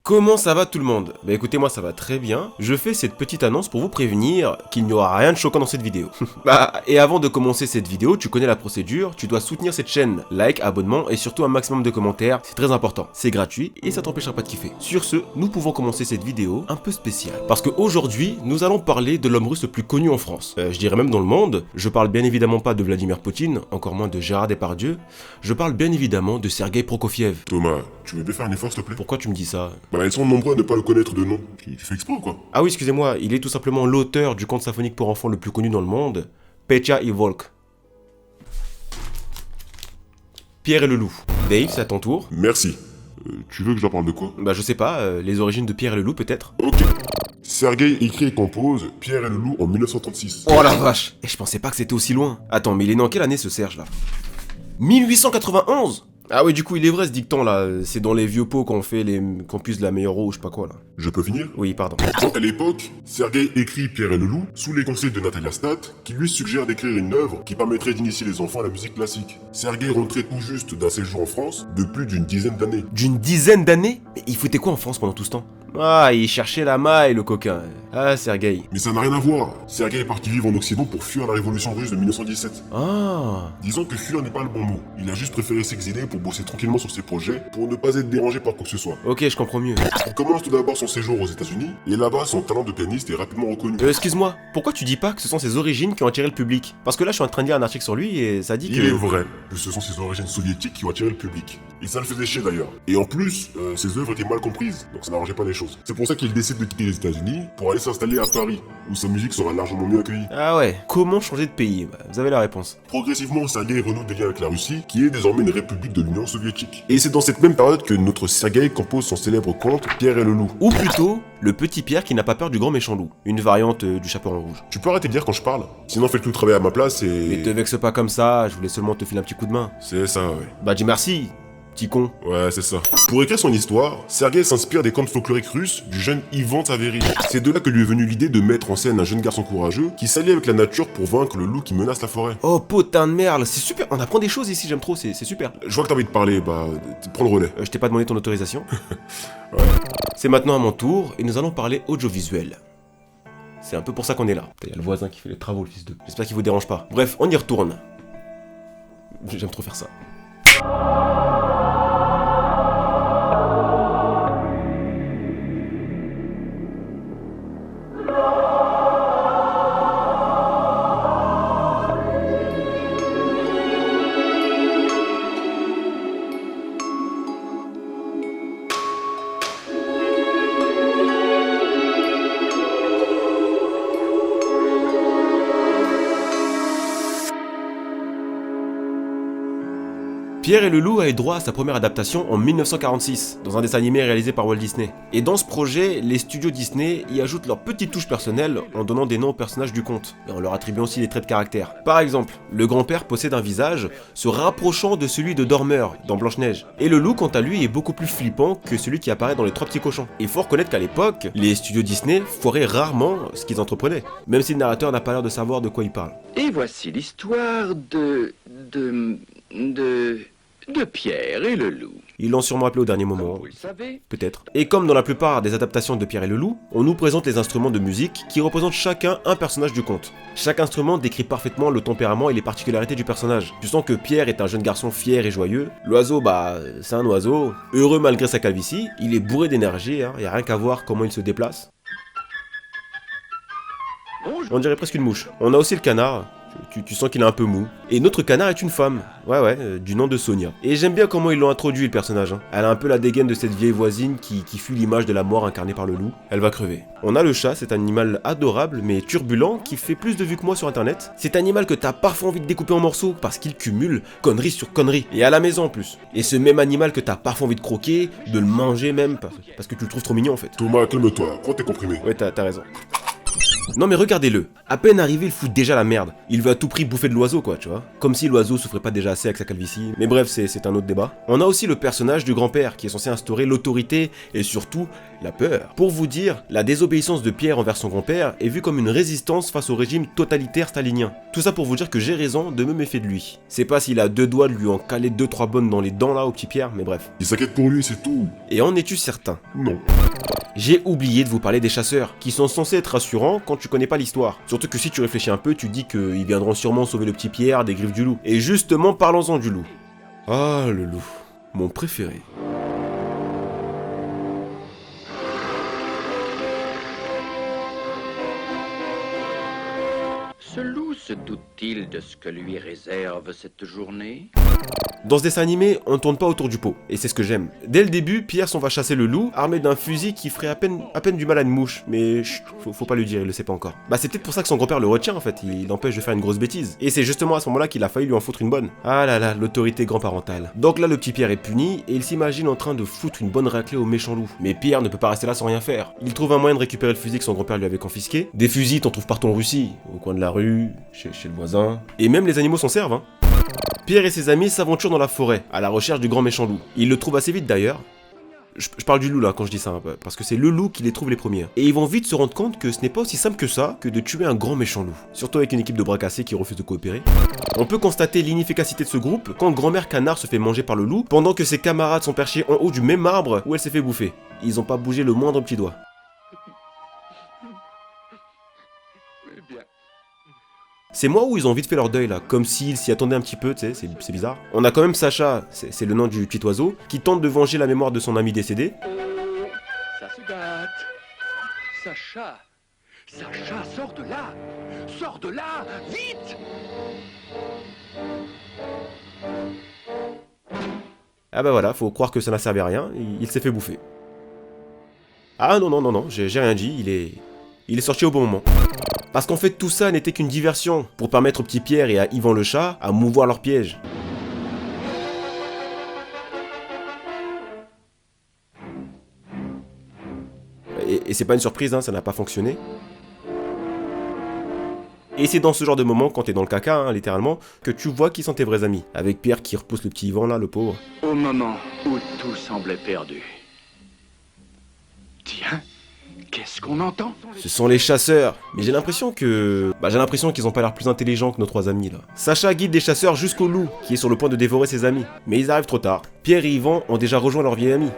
Comment ça va tout le monde? Bah écoutez, moi ça va très bien. Je fais cette petite annonce pour vous prévenir qu'il n'y aura rien de choquant dans cette vidéo. Et avant de commencer cette vidéo, tu connais la procédure, tu dois soutenir cette chaîne. Like, abonnement et surtout un maximum de commentaires, c'est très important. C'est gratuit et ça t'empêchera pas de kiffer. Sur ce, nous pouvons commencer cette vidéo un peu spéciale. Parce qu'aujourd'hui, nous allons parler de l'homme russe le plus connu en France. Je dirais même dans le monde. Je parle bien évidemment pas de Vladimir Poutine, encore moins de Gérard Depardieu. Je parle bien évidemment de Sergueï Prokofiev. Thomas, tu veux bien faire un effort s'il te plaît? Pourquoi tu me dis ça? Bah ils sont nombreux à ne pas le connaître de nom. Tu fais exprès ou quoi? Ah oui, excusez-moi, il est tout simplement l'auteur du conte symphonique pour enfants le plus connu dans le monde, Petya et Volk. Pierre et le loup. Dave, c'est à ton tour. Merci. Tu veux que j'en parle de quoi? Bah je sais pas, les origines de Pierre et le loup peut-être. Ok. Sergueï écrit et compose Pierre et le loup en 1936. Oh la vache. Et je pensais pas que c'était aussi loin. Attends, mais il est né en quelle année ce Serge là? 1891. Ah oui, du coup, il est vrai ce dicton là, c'est dans les vieux pots qu'on fait qu'on puise la meilleure eau ou je sais pas quoi là. Je peux finir? Oui, pardon. Donc à l'époque, Sergueï écrit Pierre et le loup sous les conseils de Natalia Stat, qui lui suggère d'écrire une œuvre qui permettrait d'initier les enfants à la musique classique. Sergueï rentrait tout juste d'un séjour en France de plus d'une dizaine d'années. D'une dizaine d'années? Mais il foutait quoi en France pendant tout ce temps? Ah, il cherchait la maille, le coquin. Ah, Sergueï. Mais ça n'a rien à voir. Sergueï est parti vivre en Occident pour fuir la révolution russe de 1917. Ah. Disons que fuir n'est pas le bon mot. Il a juste préféré s'exiler pour bosser tranquillement sur ses projets, pour ne pas être dérangé par quoi que ce soit. Ok, je comprends mieux. Il commence tout d'abord son séjour aux États-Unis, et là-bas, son talent de pianiste est rapidement reconnu. Excuse-moi, pourquoi tu dis pas que ce sont ses origines qui ont attiré le public? Parce que là, je suis en train de lire un article sur lui et ça dit que... Il est vrai que ce sont ses origines soviétiques qui ont attiré le public. Et ça le faisait chier d'ailleurs. Et en plus, ses œuvres étaient mal comprises, donc ça n'arrangeait pas les choses. C'est pour ça qu'il décide de quitter les États-Unis pour aller s'installer à Paris, où sa musique sera largement mieux accueillie. Ah ouais, comment changer de pays? Bah, vous avez la réponse. Progressivement, Sergueï renoue des liens avec la Russie, qui est désormais une république de l'Union soviétique. Et c'est dans cette même période que notre Sergueï compose son célèbre conte Pierre et le loup. Ou plutôt, le petit Pierre qui n'a pas peur du grand méchant loup. Une variante du chaperon rouge. Tu peux arrêter de dire quand je parle? Sinon fais tout le travail à ma place et... Mais te vexe pas comme ça, je voulais seulement te filer un petit coup de main. C'est ça, ouais. Bah dis merci, petit con. Ouais, c'est ça. Pour écrire son histoire, Sergueï s'inspire des contes folkloriques russes du jeune Ivan Tsavery. C'est de là que lui est venue l'idée de mettre en scène un jeune garçon courageux qui s'allie avec la nature pour vaincre le loup qui menace la forêt. Oh putain de merde, c'est super, on apprend des choses ici, j'aime trop, c'est super. Je vois que t'as envie de parler, bah, prends le relais. Je t'ai pas demandé ton autorisation. Ouais. C'est maintenant à mon tour et nous allons parler audiovisuel. C'est un peu pour ça qu'on est là. Il y a le voisin qui fait les travaux, le fils de... J'espère qu'il vous dérange pas. Bref, on y retourne. J'aime trop faire ça. Pierre et le loup a eu droit à sa première adaptation en 1946, dans un dessin animé réalisé par Walt Disney. Et dans ce projet, les studios Disney y ajoutent leur petite touche personnelle en donnant des noms aux personnages du conte, et en leur attribuant aussi des traits de caractère. Par exemple, le grand-père possède un visage se rapprochant de celui de Dormeur dans Blanche-Neige. Et le loup, quant à lui, est beaucoup plus flippant que celui qui apparaît dans Les Trois Petits Cochons. Et il faut reconnaître qu'à l'époque, les studios Disney foiraient rarement ce qu'ils entreprenaient, même si le narrateur n'a pas l'air de savoir de quoi il parle. Et voici l'histoire de Pierre et le loup. Ils l'ont sûrement appelé au dernier moment. Vous le savez. Peut-être. Et comme dans la plupart des adaptations de Pierre et le loup, on nous présente les instruments de musique qui représentent chacun un personnage du conte. Chaque instrument décrit parfaitement le tempérament et les particularités du personnage. Tu sens que Pierre est un jeune garçon fier et joyeux. L'oiseau, bah, c'est un oiseau. Heureux malgré sa calvitie. Il est bourré d'énergie, hein. Y a rien qu'à voir comment il se déplace. On dirait presque une mouche. On a aussi le canard. Tu sens qu'il est un peu mou. Et notre canard est une femme. Ouais, du nom de Sonia. Et j'aime bien comment ils l'ont introduit, le personnage. Hein. Elle a un peu la dégaine de cette vieille voisine qui fut l'image de la mort incarnée par le loup. Elle va crever. On a le chat, cet animal adorable mais turbulent qui fait plus de vues que moi sur internet. Cet animal que t'as parfois envie de découper en morceaux parce qu'il cumule conneries sur conneries. Et à la maison en plus. Et ce même animal que t'as parfois envie de croquer, de le manger même, parce que tu le trouves trop mignon en fait. Thomas, calme-toi, prends tes comprimés. Ouais, t'as raison. Non mais regardez-le, à peine arrivé il fout déjà la merde. Il veut à tout prix bouffer de l'oiseau quoi, tu vois. Comme si l'oiseau souffrait pas déjà assez avec sa calvitie. Mais bref, c'est un autre débat. On a aussi le personnage du grand-père qui est censé instaurer l'autorité et surtout la peur. Pour vous dire, la désobéissance de Pierre envers son grand-père est vue comme une résistance face au régime totalitaire stalinien. Tout ça pour vous dire que j'ai raison de me méfier de lui. C'est pas s'il a deux doigts de lui en caler 2-3 bonnes dans les dents là au petit Pierre, mais bref. Il s'inquiète pour lui, c'est tout. Et en es-tu certain? Non. J'ai oublié de vous parler des chasseurs, qui sont censés être rassurants quand tu connais pas l'histoire. Surtout que si tu réfléchis un peu, tu dis qu'ils viendront sûrement sauver le petit Pierre des griffes du loup. Et justement, parlons-en du loup. Ah, le loup. Mon préféré. Ce loup se doute-t-il de ce que lui réserve cette journée? Dans ce dessin animé, on ne tourne pas autour du pot, et c'est ce que j'aime. Dès le début, Pierre s'en va chasser le loup, armé d'un fusil qui ferait à peine du mal à une mouche, mais chut, faut pas lui dire, il le sait pas encore. Bah c'est peut-être pour ça que son grand-père le retient en fait, il l'empêche de faire une grosse bêtise. Et c'est justement à ce moment-là qu'il a failli lui en foutre une bonne. Ah là là, l'autorité grand-parentale. Donc là, le petit Pierre est puni, et il s'imagine en train de foutre une bonne raclée au méchant loup. Mais Pierre ne peut pas rester là sans rien faire. Il trouve un moyen de récupérer le fusil que son grand-père lui avait confisqué. Des fusils, t'en trouves partout en Russie, au coin de la rue, chez le voisin. Et même les animaux s'en servent, hein. Pierre et ses amis s'aventurent dans la forêt, à la recherche du grand méchant loup. Ils le trouvent assez vite d'ailleurs. Je parle du loup là quand je dis ça, parce que c'est le loup qui les trouve les premiers. Et ils vont vite se rendre compte que ce n'est pas aussi simple que ça, que de tuer un grand méchant loup. Surtout avec une équipe de bras cassés qui refuse de coopérer. On peut constater l'inefficacité de ce groupe quand grand-mère canard se fait manger par le loup, pendant que ses camarades sont perchés en haut du même arbre où elle s'est fait bouffer. Ils ont pas bougé le moindre petit doigt. C'est moi où ils ont vite fait leur deuil là, comme s'ils s'y attendaient un petit peu, tu sais, c'est bizarre. On a quand même Sacha, c'est le nom du petit oiseau, qui tente de venger la mémoire de son ami décédé. Ça se gâte. Sacha, sors de là. Sors de là, vite. Ah bah voilà, faut croire que ça n'a servi à rien, il s'est fait bouffer. Ah non, j'ai rien dit, il est sorti au bon moment. Parce qu'en fait tout ça n'était qu'une diversion, pour permettre au petit Pierre et à Yvan le chat à mouvoir leur piège. Et c'est pas une surprise, hein, ça n'a pas fonctionné. Et c'est dans ce genre de moment, quand t'es dans le caca, hein, littéralement, que tu vois qui sont tes vrais amis. Avec Pierre qui repousse le petit Yvan là, le pauvre. Au moment où tout semblait perdu. Tiens, qu'est-ce qu'on entend? Ce sont les chasseurs. Mais j'ai l'impression que... j'ai l'impression qu'ils ont pas l'air plus intelligents que nos trois amis là. Sacha guide des chasseurs jusqu'au loup, qui est sur le point de dévorer ses amis. Mais ils arrivent trop tard. Pierre et Yvan ont déjà rejoint leur vieil ami.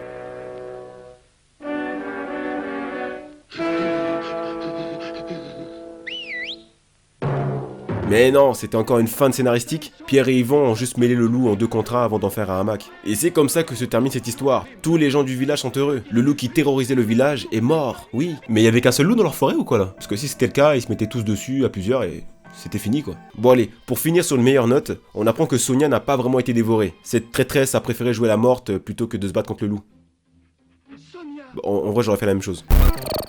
Mais non, c'était encore une fin de scénaristique. Pierre et Yvan ont juste mêlé le loup en 2 contre 1 avant d'en faire un hamac. Et c'est comme ça que se termine cette histoire. Tous les gens du village sont heureux. Le loup qui terrorisait le village est mort, oui. Mais il y avait qu'un seul loup dans leur forêt ou quoi là? Parce que si c'était le cas, ils se mettaient tous dessus à plusieurs et... c'était fini quoi. Bon allez, pour finir sur une meilleure note, on apprend que Sonia n'a pas vraiment été dévorée. Cette traîtresse a préféré jouer la morte plutôt que de se battre contre le loup. Bon, en vrai j'aurais fait la même chose.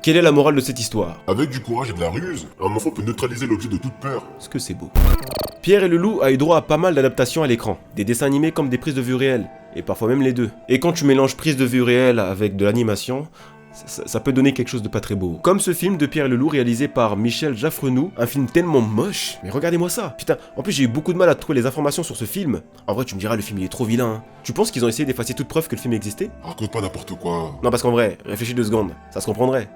Quelle est la morale de cette histoire? Avec du courage et de la ruse, un enfant peut neutraliser l'objet de toute peur. Est-ce que c'est beau? Pierre et le loup a eu droit à pas mal d'adaptations à l'écran. Des dessins animés comme des prises de vue réelles. Et parfois même les deux. Et quand tu mélanges prise de vue réelle avec de l'animation... ça peut donner quelque chose de pas très beau. Comme ce film de Pierre et le loup réalisé par Michel Jaffrenoux, un film tellement moche. Mais regardez-moi ça. Putain, en plus j'ai eu beaucoup de mal à trouver les informations sur ce film. En vrai tu me diras le film il est trop vilain. Hein. Tu penses qu'ils ont essayé d'effacer toute preuve que le film existait? Raconte pas n'importe quoi. Non parce qu'en vrai, réfléchis 2 secondes, ça se comprendrait.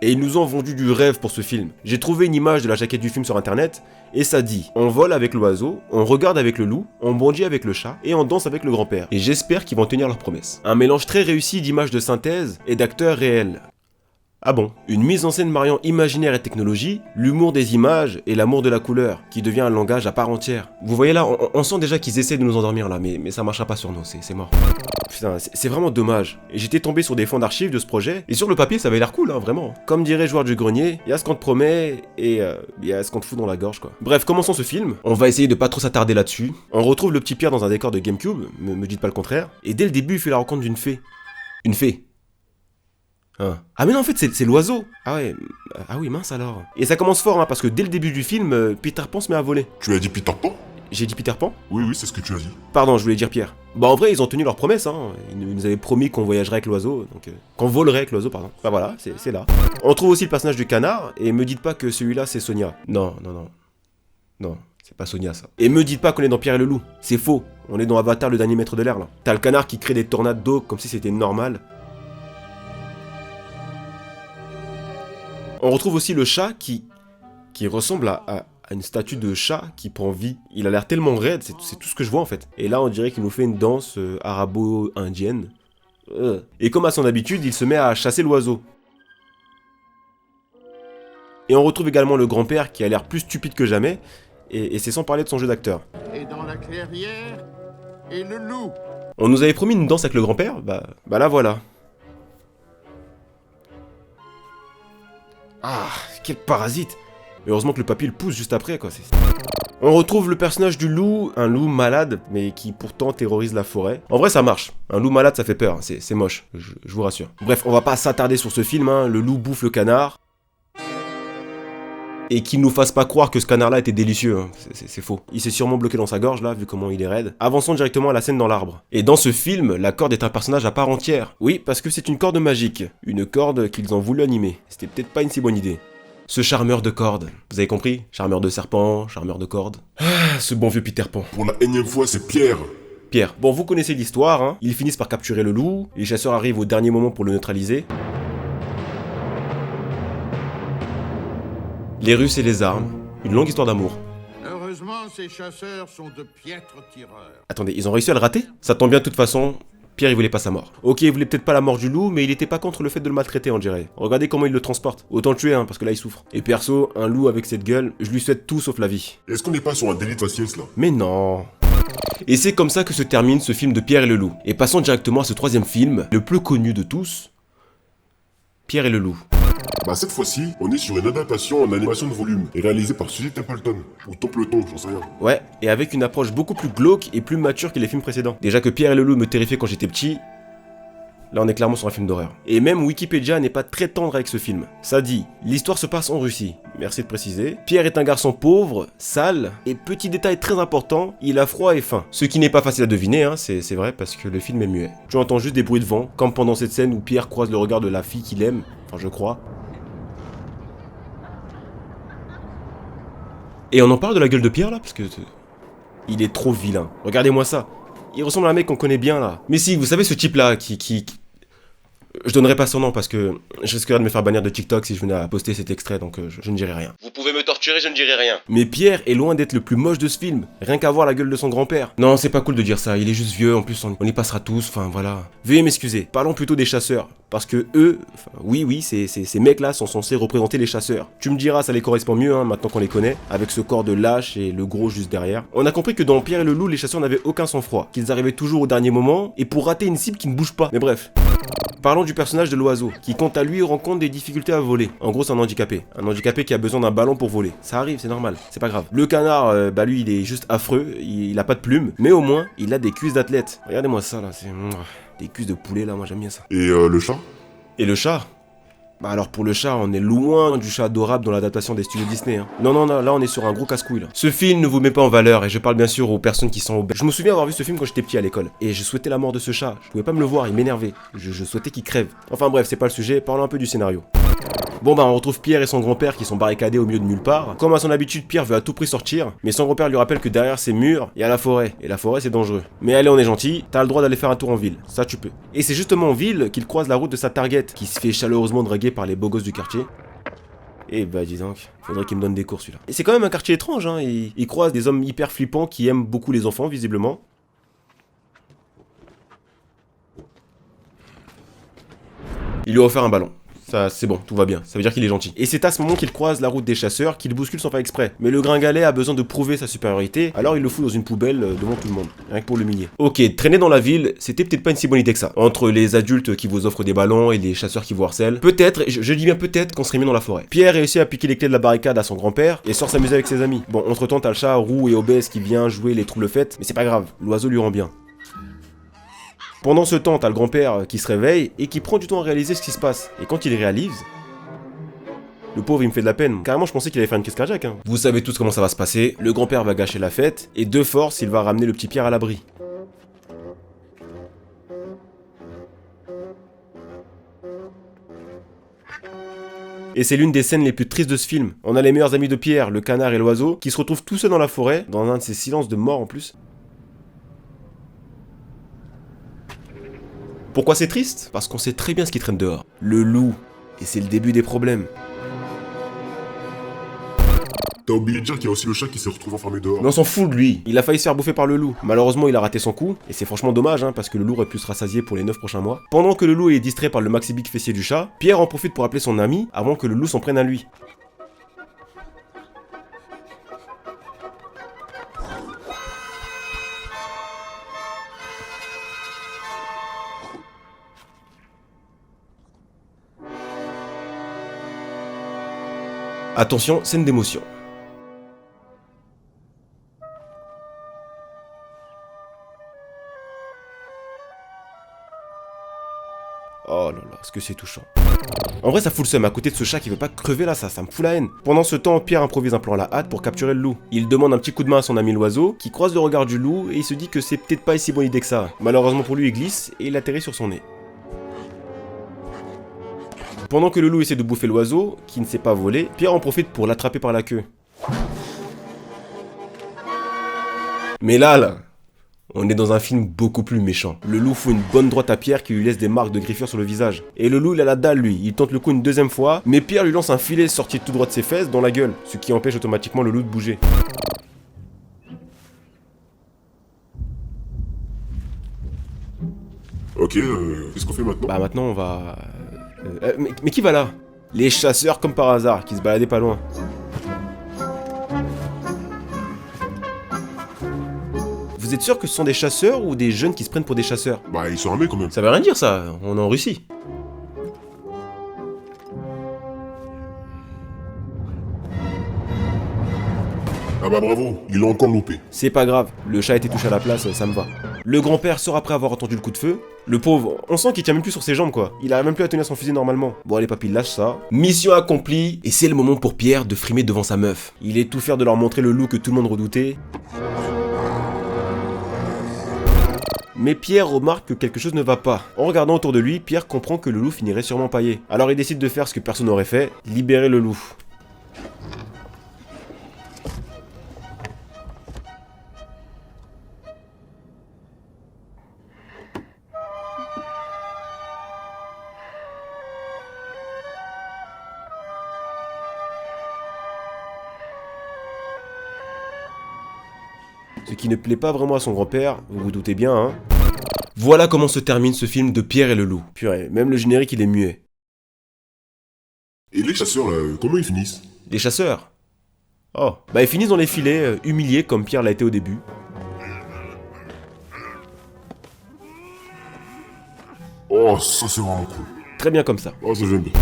Et ils nous ont vendu du rêve pour ce film. J'ai trouvé une image de la jaquette du film sur internet, et ça dit, on vole avec l'oiseau, on regarde avec le loup, on bondit avec le chat, et on danse avec le grand-père. Et j'espère qu'ils vont tenir leur promesse. Un mélange très réussi d'images de synthèse et d'acteurs réels. Ah bon? Une mise en scène mariant imaginaire et technologie, l'humour des images et l'amour de la couleur, qui devient un langage à part entière. Vous voyez là, on sent déjà qu'ils essaient de nous endormir là, mais ça marchera pas sur nous, c'est mort. Putain, c'est vraiment dommage. Et j'étais tombé sur des fonds d'archives de ce projet, et sur le papier ça avait l'air cool, hein, vraiment. Comme dirait Joueur du Grenier, y a ce qu'on te promet, et y a ce qu'on te fout dans la gorge, quoi. Bref, commençons ce film. On va essayer de pas trop s'attarder là-dessus. On retrouve le petit Pierre dans un décor de GameCube, me dites pas le contraire, et dès le début il fait la rencontre d'une fée. Une fée. Ah mais non en fait c'est l'oiseau. Ah ouais, ah oui mince alors. Et ça commence fort hein, parce que dès le début du film, Peter Pan se met à voler. Tu as dit Peter Pan? J'ai dit Peter Pan? Oui, oui, c'est ce que tu as dit. Pardon, je voulais dire Pierre. Bah en vrai, ils ont tenu leur promesse, hein. Ils nous avaient promis qu'on voyagerait avec l'oiseau, donc... qu'on volerait avec l'oiseau, pardon. Bah voilà, c'est là. On trouve aussi le personnage du canard, et me dites pas que celui-là, c'est Sonia. Non, non, non. Non, c'est pas Sonia, ça. Et me dites pas qu'on est dans Pierre et le loup. C'est faux. On est dans Avatar, le dernier maître de l'air, là. T'as le canard qui crée des tornades d'eau comme si c'était normal. On retrouve aussi le chat qui ressemble à une statue de chat qui prend vie. Il a l'air tellement raide, c'est tout ce que je vois en fait. Et là, on dirait qu'il nous fait une danse arabo-indienne. Et comme à son habitude, il se met à chasser l'oiseau. Et on retrouve également le grand-père qui a l'air plus stupide que jamais, et c'est sans parler de son jeu d'acteur. Et dans la clairière, et le loup. On nous avait promis une danse avec le grand-père, bah là voilà. Ah, quel parasite! Heureusement que le papy le pousse juste après, quoi. On retrouve le personnage du loup, un loup malade, mais qui pourtant terrorise la forêt. En vrai, ça marche. Un loup malade, ça fait peur, hein. C'est moche, je vous rassure. Bref, on va pas s'attarder sur ce film, hein. Le loup bouffe le canard. Et qu'il nous fasse pas croire que ce canard-là était délicieux, hein. C'est faux. Il s'est sûrement bloqué dans sa gorge, là, vu comment il est raide. Avançons directement à la scène dans l'arbre. Et dans ce film, la corde est un personnage à part entière. Oui, parce que c'est une corde magique. Une corde qu'ils ont voulu animer. C'était peut-être pas une si bonne idée. Ce charmeur de cordes. Vous avez compris? Charmeur de serpent, charmeur de cordes. Ah, ce bon vieux Peter Pan. Pour la énième fois, c'est Pierre. Pierre. Bon, vous connaissez l'histoire, hein. Ils finissent par capturer le loup. Les chasseurs arrivent au dernier moment pour le neutraliser. Les Russes et les armes. Une longue histoire d'amour. Heureusement, ces chasseurs sont de piètres tireurs. Attendez, ils ont réussi à le rater? Ça tombe bien de toute façon. Pierre, il voulait pas sa mort. Ok, il voulait peut-être pas la mort du loup, mais il était pas contre le fait de le maltraiter, on dirait. Regardez comment il le transporte. Autant le tuer, hein, parce que là, il souffre. Et perso, un loup avec cette gueule, je lui souhaite tout sauf la vie. Est-ce qu'on n'est pas sur un délit de faciès, là? Mais non. Et c'est comme ça que se termine ce film de Pierre et le loup. Et passons directement à ce troisième film, le plus connu de tous, Pierre et le loup. Bah cette fois-ci, on est sur une adaptation en animation de volume, et réalisée par Suzy Templeton, ou Templeton, j'en sais rien. Ouais, et avec une approche beaucoup plus glauque et plus mature que les films précédents. Déjà que Pierre et le loup me terrifiait quand j'étais petit, là on est clairement sur un film d'horreur. Et même Wikipédia n'est pas très tendre avec ce film. Ça dit, l'histoire se passe en Russie, merci de préciser. Pierre est un garçon pauvre, sale, et petit détail très important, il a froid et faim. Ce qui n'est pas facile à deviner, hein, c'est vrai parce que le film est muet. Tu entends juste des bruits de vent, comme pendant cette scène où Pierre croise le regard de la fille qu'il aime, enfin je crois. Et on en parle de la gueule de Pierre là, parce que il est trop vilain. Regardez-moi ça. Il ressemble à un mec qu'on connaît bien là. Mais si, vous savez ce type là qui... Je donnerai pas son nom parce que je risquerais de me faire bannir de TikTok si je venais à poster cet extrait, donc je ne dirai rien. Vous pouvez me torturer, je ne dirai rien. Mais Pierre est loin d'être le plus moche de ce film, rien qu'à voir la gueule de son grand-père. Non, c'est pas cool de dire ça, il est juste vieux, en plus on y passera tous, enfin voilà. Veuillez m'excuser, parlons plutôt des chasseurs. Parce que eux, enfin, oui, ces mecs-là sont censés représenter les chasseurs. Tu me diras, ça les correspond mieux, hein, maintenant qu'on les connaît, avec ce corps de lâche et le gros juste derrière. On a compris que dans Pierre et le loup, les chasseurs n'avaient aucun sang-froid, qu'ils arrivaient toujours au dernier moment, et pour rater une cible qui ne bouge pas. Mais bref. Parlons du personnage de l'oiseau, qui quant à lui rencontre des difficultés à voler. En gros, c'est un handicapé. Un handicapé qui a besoin d'un ballon pour voler. Ça arrive, c'est normal, c'est pas grave. Le canard, bah lui, il est juste affreux, il a pas de plumes, mais au moins, il a des cuisses d'athlète. Regardez-moi ça, là, c'est... Des cuisses de poulet, là, moi j'aime bien ça. Et le chat? Et le chat? Bah alors pour le chat, on est loin du chat adorable dans l'adaptation des studios Disney. Hein. Non, là on est sur un gros casse-couille là. Ce film ne vous met pas en valeur, et je parle bien sûr aux personnes qui sont obèses. Je me souviens avoir vu ce film quand j'étais petit à l'école, et je souhaitais la mort de ce chat. Je pouvais pas me le voir, il m'énervait. Je souhaitais qu'il crève. Enfin bref, c'est pas le sujet, parlons un peu du scénario. Bon bah on retrouve Pierre et son grand-père qui sont barricadés au milieu de nulle part. Comme à son habitude, Pierre veut à tout prix sortir, mais son grand-père lui rappelle que derrière ces murs, il y a la forêt, et la forêt c'est dangereux. Mais allez, on est gentil, t'as le droit d'aller faire un tour en ville, ça tu peux. Et c'est justement en ville qu'il croise la route de sa target, qui se fait chaleureusement draguer par les beaux gosses du quartier. Et bah dis donc, faudrait qu'il me donne des cours celui-là. Et c'est quand même un quartier étrange, hein, il croise des hommes hyper flippants qui aiment beaucoup les enfants visiblement. Il lui a offert un ballon. Ça, c'est bon, tout va bien, ça veut dire qu'il est gentil. Et c'est à ce moment qu'il croise la route des chasseurs, qu'il bouscule sans faire exprès. Mais le gringalet a besoin de prouver sa supériorité, alors il le fout dans une poubelle devant tout le monde, rien que pour l'humilier. Ok, traîner dans la ville, c'était peut-être pas une si bonne idée que ça. Entre les adultes qui vous offrent des ballons et les chasseurs qui vous harcèlent, peut-être, je dis bien peut-être, qu'on serait mieux dans la forêt. Pierre réussit à piquer les clés de la barricade à son grand-père et sort s'amuser avec ses amis. Bon, entre temps t'as le chat roux et obèse qui vient jouer les troubles fêtes, mais c'est pas grave, l'oiseau lui rend bien. Pendant ce temps, t'as le grand-père qui se réveille et qui prend du temps à réaliser ce qui se passe. Et quand il réalise... Le pauvre, il me fait de la peine. Carrément, je pensais qu'il allait faire une crise cardiaque. Hein. Vous savez tous comment ça va se passer. Le grand-père va gâcher la fête, et de force, il va ramener le petit Pierre à l'abri. Et c'est l'une des scènes les plus tristes de ce film. On a les meilleurs amis de Pierre, le canard et l'oiseau, qui se retrouvent tout seuls dans la forêt, dans un de ces silences de mort en plus. Pourquoi c'est triste? Parce qu'on sait très bien ce qui traîne dehors. Le loup. Et c'est le début des problèmes. T'as oublié de dire qu'il y a aussi le chat qui s'est retrouvé enfermé dehors. Mais on s'en fout de lui. Il a failli se faire bouffer par le loup. Malheureusement, il a raté son coup. Et c'est franchement dommage, hein, parce que le loup aurait pu se rassasier pour les 9 prochains mois. Pendant que le loup est distrait par le maxi big fessier du chat, Pierre en profite pour appeler son ami avant que le loup s'en prenne à lui. Attention, scène d'émotion. Oh là là, est-ce que c'est touchant. En vrai, ça fout le seum à côté de ce chat qui veut pas crever là, ça me fout la haine. Pendant ce temps, Pierre improvise un plan à la hâte pour capturer le loup. Il demande un petit coup de main à son ami l'oiseau, qui croise le regard du loup et il se dit que c'est peut-être pas une si bonne idée que ça. Malheureusement pour lui, il glisse et il atterrit sur son nez. Pendant que le loup essaie de bouffer l'oiseau, qui ne sait pas voler, Pierre en profite pour l'attraper par la queue. Mais là, on est dans un film beaucoup plus méchant. Le loup fout une bonne droite à Pierre qui lui laisse des marques de griffure sur le visage. Et le loup, il a la dalle lui, il tente le coup une deuxième fois, mais Pierre lui lance un filet sorti tout droit de ses fesses dans la gueule, ce qui empêche automatiquement le loup de bouger. Ok, qu'est-ce qu'on fait maintenant? Bah maintenant on va... mais qui va là? Les chasseurs comme par hasard, qui se baladaient pas loin. Vous êtes sûr que ce sont des chasseurs ou des jeunes qui se prennent pour des chasseurs? Bah, ils sont armés quand même. Ça veut rien dire ça, on est en Russie. Ah bah bravo, ils l'ont encore loupé. C'est pas grave, le chat a été touché à la place, ça me va. Le grand-père sort après avoir entendu le coup de feu. Le pauvre, on sent qu'il tient même plus sur ses jambes quoi. Il arrive même plus à tenir son fusil normalement. Bon allez papy, lâche ça. Mission accomplie. Et c'est le moment pour Pierre de frimer devant sa meuf. Il est tout faire de leur montrer le loup que tout le monde redoutait. Mais Pierre remarque que quelque chose ne va pas. En regardant autour de lui, Pierre comprend que le loup finirait sûrement paillé. Alors il décide de faire ce que personne n'aurait fait, libérer le loup. Ce qui ne plaît pas vraiment à son grand-père, vous vous doutez bien, hein. Voilà comment se termine ce film de Pierre et le loup. Purée, même le générique il est muet. Et les chasseurs là, comment ils finissent? Les chasseurs? Oh, bah ils finissent dans les filets, humiliés comme Pierre l'a été au début. Oh, ça c'est vraiment cool. Très bien comme ça. Oh, ça j'aime bien.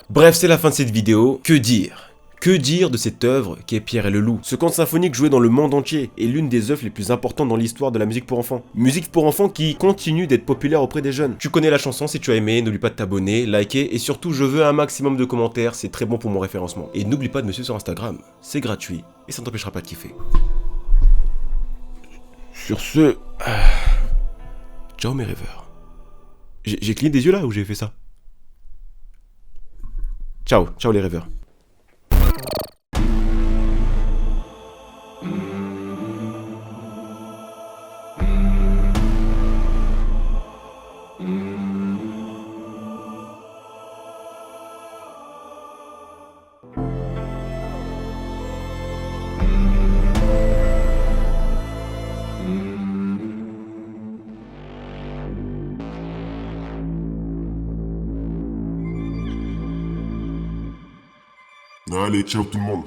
Bref, c'est la fin de cette vidéo. Que dire? Que dire de cette œuvre qu'est Pierre et le loup? Ce conte symphonique joué dans le monde entier est l'une des œuvres les plus importantes dans l'histoire de la musique pour enfants. Musique pour enfants qui continue d'être populaire auprès des jeunes. Tu connais la chanson, si tu as aimé, n'oublie pas de t'abonner, liker et surtout je veux un maximum de commentaires, c'est très bon pour mon référencement. Et n'oublie pas de me suivre sur Instagram, c'est gratuit et ça ne t'empêchera pas de kiffer. Sur ce... Ciao mes rêveurs. J'ai cligné des yeux là ou j'ai fait ça? Ciao, ciao les rêveurs. Allez, ciao tout le monde.